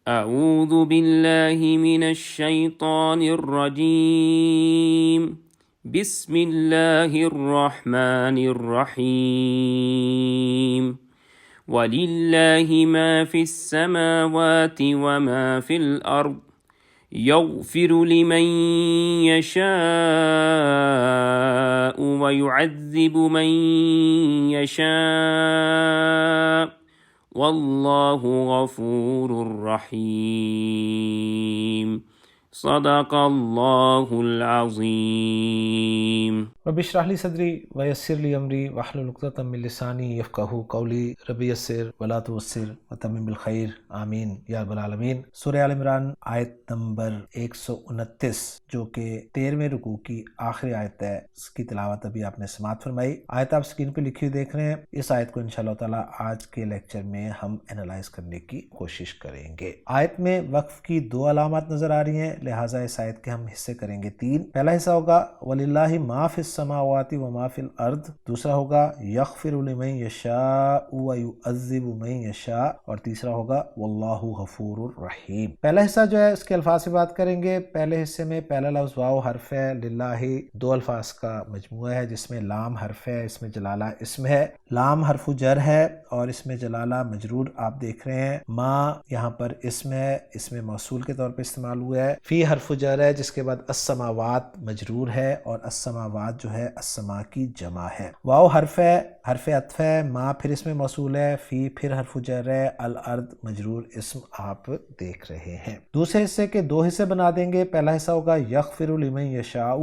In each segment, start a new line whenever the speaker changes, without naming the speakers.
اعوذ باللہ من الشیطان الرجیم بسم اللہ الرحمن الرحیم وَلِلَّهِ مَا فِي السَّمَاوَاتِ وَمَا فِي الْأَرْضِ يَغْفِرُ لِمَن يَشَاءُ وَيُعَذِّبُ مَن يَشَاءُ وَاللَّهُ غَفُورٌ رَحِيمٌ صدق اللہ العظیم۔
رب اشرح لی صدری ویسر لی امری واحلل عقدۃ من لسانی یفقہوا قولی رب یسر ولا تعسر وتمم بالخیر آمین یا رب العالمین۔ سورہ آل عمران آیت نمبر 129 جو کہ 13ویں رکوع کی آخری آیت ہے، اس کی تلاوت ابھی آپ نے سماعت فرمائی۔ آیت آپ اسکرین پہ لکھی ہوئی دیکھ رہے ہیں۔ اس آیت کو انشاءاللہ تعالی آج کے لیکچر میں ہم انالائز کرنے کی کوشش کریں گے۔ آیت میں وقف کی 2 علامات نظر آ رہی ہیں، لہٰذا اس آیت کے ہم حصے کریں گے 3۔ پہلا حصہ ہوگا وَلِلَّهِ مَا فِي السَّمَاوَاتِ وَمَا فِي الْأَرْضِ، دوسرا ہوگا يَغْفِرُ لِمَن يَشَاءُ وَيُعَذِّبُ مَن يَشَاءُ، اور تیسرا ہوگا وَاللَّهُ غَفُورٌ رَحِيمٌ۔ پہلا حصہ جو ہے اس کے الفاظ سے بات کریں گے۔ پہلے حصے میں پہلا لفظ واو حرف ہے، للہ 2 الفاظ کا مجموعہ ہے جس میں لام حرف ہے، اس میں جلالہ اسم ہے، لام حرف جر ہے اور اس میں جلالہ مجرور آپ دیکھ رہے ہیں۔ ما یہاں پر اسم ہے، اسم موصول کے طور پہ استعمال ہوا ہے۔ فی حرف جر ہے جس کے بعد السماوات مجرور ہے اور السماوات جو ہے السما کی جمع ہے۔ واو حرف ہے، حرف عطف ہے، ما پھر اسم موصول ہے، فی پھر حرف جر ہے، الارض مجرور اسم آپ دیکھ رہے ہیں۔ دوسرے حصے کے 2 حصے بنا دیں گے۔ پہلا حصہ ہوگا یغفر لمن یشاء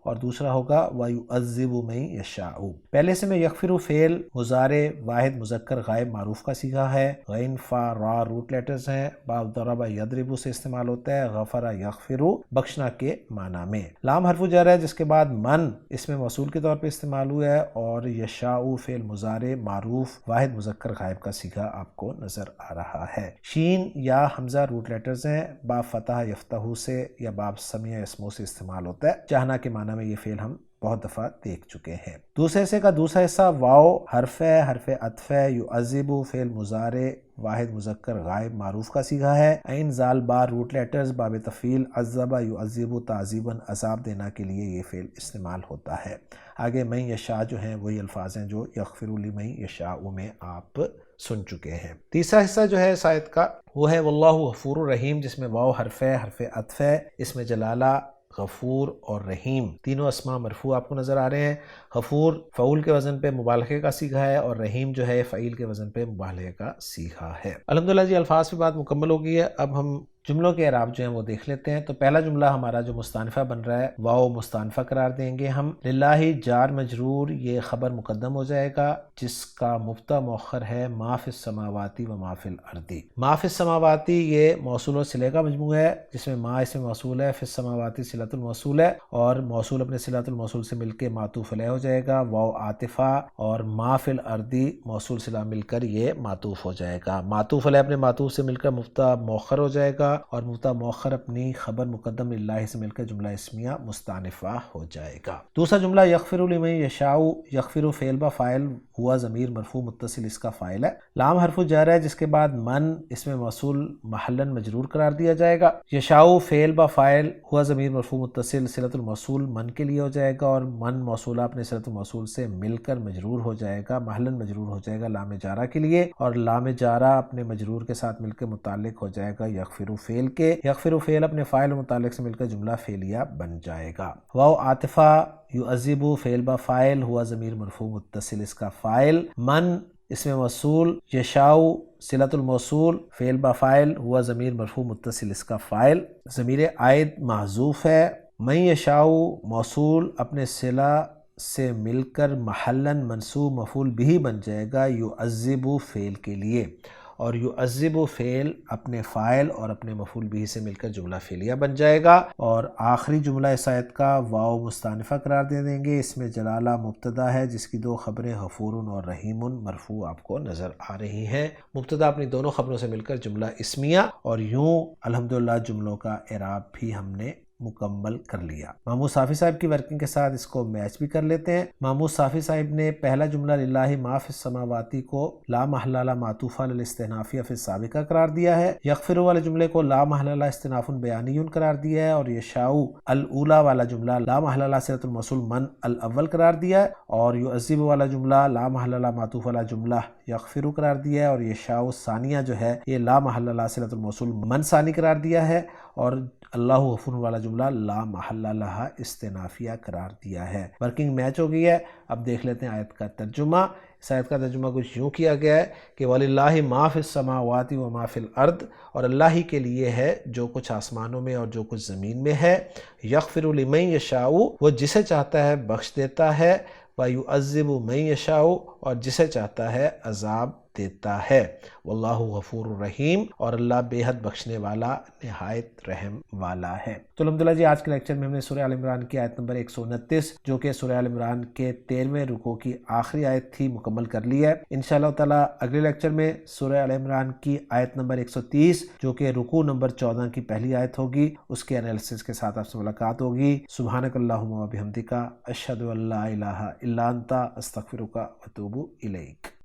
اور دوسرا ہوگا وَيُعَذِّبُ مَن يَشَاءُ۔ پہلے سے میں یغفر فعل مضارع واحد مذکر غائب معروف کا صیغہ ہے۔ غین فا را روٹ لیٹرز ہیں۔ باب ضرب یضرب سے استعمال ہوتا ہے، غفر یغفر بخشنا کے معنی میں۔ لام حرف جر ہے جس کے بعد من اسم موصول کے طور پہ استعمال ہوا ہے اور یشاء فعل مضارع معروف واحد مذکر غائب کا صیغہ آپ کو نظر آ رہا ہے۔ شین یا حمزہ روٹ لیٹرز ہیں۔ باب فتح یفتح سے یا باب سمیع اسمو سے استعمال ہوتا ہے۔ چاہنا کے معنی میں یہ فعل ہم بہت دفعہ دیکھ چکے ہیں۔ دوسرے حصے کا دوسرا حصہ واو حرف ہے، حرف عطف ہے، یعذب فعل مضارع واحد مذکر غائب معروف کا صیغہ ہے۔ عین زال با روٹ لیٹرز باب تفعیل عذب یعذب تعذیبا عذاب دینا کے لیے یہ فعل استعمال ہوتا ہے۔ آگے من یشاء جو ہیں وہی الفاظ ہیں جو یغفر لمن یشاء میں آپ سن چکے ہیں۔ تیسرا حصہ جو ہے اس آیت کا وہ ہے واللہ غفور الرحیم جس میں واو حرف ہے، حرف عطف ہے، اس میں جلالہ غفور اور رحیم تینوں اسماء مرفوع آپ کو نظر آ رہے ہیں۔ غفور فعول کے وزن پہ مبالغے کا صیغہ ہے اور رحیم جو ہے فعیل کے وزن پہ مبالغے کا صیغہ ہے۔ الحمدللہ جی الفاظ پہ بات مکمل ہو گئی ہے۔ اب ہم جملوں کے اعراب جو ہیں وہ دیکھ لیتے ہیں۔ تو پہلا جملہ ہمارا جو مستانفہ بن رہا ہے واو مستانفہ قرار دیں گے ہم۔ للہ جار مجرور یہ خبر مقدم ہو جائے گا جس کا مبتدا مؤخر ہے ما فی السماواتی و ما فی الارض۔ ما فی السماواتی یہ موصول و صلے کا مجموعہ ہے جس میں ما اسم موصول ہے، فی السماواتی صلۃ الموصول ہے اور موصول اپنے صلۃ الموصول سے مل کے معطوف علیہ ہو جائے گا۔ واو عاطفہ اور ما فی الارض موصول صلہ مل کر یہ معطوف ہو جائے گا۔ معطوف علیہ اپنے معطوف سے مل کر مبتدا مؤخر ہو جائے گا اور مبتدا مؤخر اپنی خبر مقدم للہ سے مل کر جملہ اسمیہ مستانفہ ہو جائے گا۔ دوسرا جملہ یغفر لمن یشاء، یغفر فعل با فاعل ہوا ضمیر مرفوع متصل اس کا فاعل ہے۔ لام حرف جر ہے جس کے بعد من اسم موصول محلاً مجرور قرار دیا جائے گا۔ یشاء فعل با فاعل ہوا ضمیر مرفوع متصل صلۃ الموصول من کے لیے ہو جائے گا اور من موصولہ اپنے صلۃ الموصول سے مل کر مجرور ہو جائے گا، محلاً مجرور ہو جائے گا لام جارہ کے لیے اور لام جارہ اپنے مجرور کے ساتھ مل کے متعلق ہو جائے گا یغفر فعل کے۔ یغفر فعل اپنے فاعل متعلق سے مل کر جملہ فعلیہ بن جائے گا۔ واو عاطفہ یعذب فعل با فاعل ہوا ضمیر مرفوع متصل اس کا فاعل، من اسم موصول، یشاء صلۃ الموصول فعل با فاعل ہوا ضمیر مرفوع متصل اس کا فاعل، ضمیر عائد محذوف ہے۔ من یشاء موصول اپنے صلہ سے مل کر محلاً منصوب مفعول بھی بن جائے گا یعذب فعل کے لیے اور یعذب فعل اپنے فاعل اور اپنے مفعول بھی سے مل کر جملہ فعلیہ بن جائے گا۔ اور آخری جملہ اس آیت کا واو مستانفہ قرار دے دیں گے، اس میں جلالہ مبتدا ہے جس کی 2 خبریں غفور اور رحیم مرفوع آپ کو نظر آ رہی ہیں۔ مبتدا اپنی دونوں خبروں سے مل کر جملہ اسمیہ اور یوں الحمدللہ جملوں کا اعراب بھی ہم نے مکمل کر لیا۔ محمود صافی صاحب کی ورکنگ کے ساتھ اس کو میچ بھی کر لیتے ہیں۔ محمود صافی صاحب نے پہلا جملہ للہ ما فی السماواتی کو لا محل لا معطوف علی الاستئنافیہ فی السابقہ قرار دیا ہے، یغفر والے جملے کو لا محل لا استئناف بیانی قرار دیا ہے، اور یشاء الاولی والا جملہ لا محل لا صلۃ الموصول من الاول قرار دیا ہے، اور یعذب والا جملہ لا محل لا معطوف علی جملہ یغفر قرار دیا ہے، اور یشاء الثانیہ جو ہے یہ لا محل لا صلۃ الموصول من ثانی قرار دیا ہے، اور اللہ غفور والا جملہ لا محل لہا استنافیہ قرار دیا ہے۔ ورکنگ میچ ہو گئی ہے۔ اب دیکھ لیتے ہیں آیت کا ترجمہ۔ اس آیت کا ترجمہ کچھ یوں کیا گیا ہے کہ وَلِلَّهِ مَا فِي السَّمَاوَاتِ وَمَا فِي الْأَرْضِ، اور اللہ ہی کے لیے ہے جو کچھ آسمانوں میں اور جو کچھ زمین میں ہے، یغفر لمن یشاء، وہ جسے چاہتا ہے بخش دیتا ہے، وَيُعَذِّبُ مَن یشاء، اور جسے چاہتا ہے عذاب دیتا ہے، واللہ غفور الرحیم، اور اللہ بے حد بخشنے والا نہایت رحم والا ہے۔ تو الحمدللہ جی آج کے لیکچر میں ہم نے سورہ آل عمران کی آیت نمبر 129 جو کہ سورہ آل عمران کے 13ویں رکوع کی آخری آیت تھی مکمل کر لی ہے۔ انشاءاللہ تعالی اگلے لیکچر میں سورہ آل عمران کی آیت نمبر 130 جو کہ رکوع نمبر 14 کی پہلی آیت ہوگی، اس کے انالیسس کے ساتھ آپ سے ملاقات ہوگی۔ سبحانک اللہم و بحمدک، اشہد ان لا الہ الا انت، استغفرک و اتوب الیک۔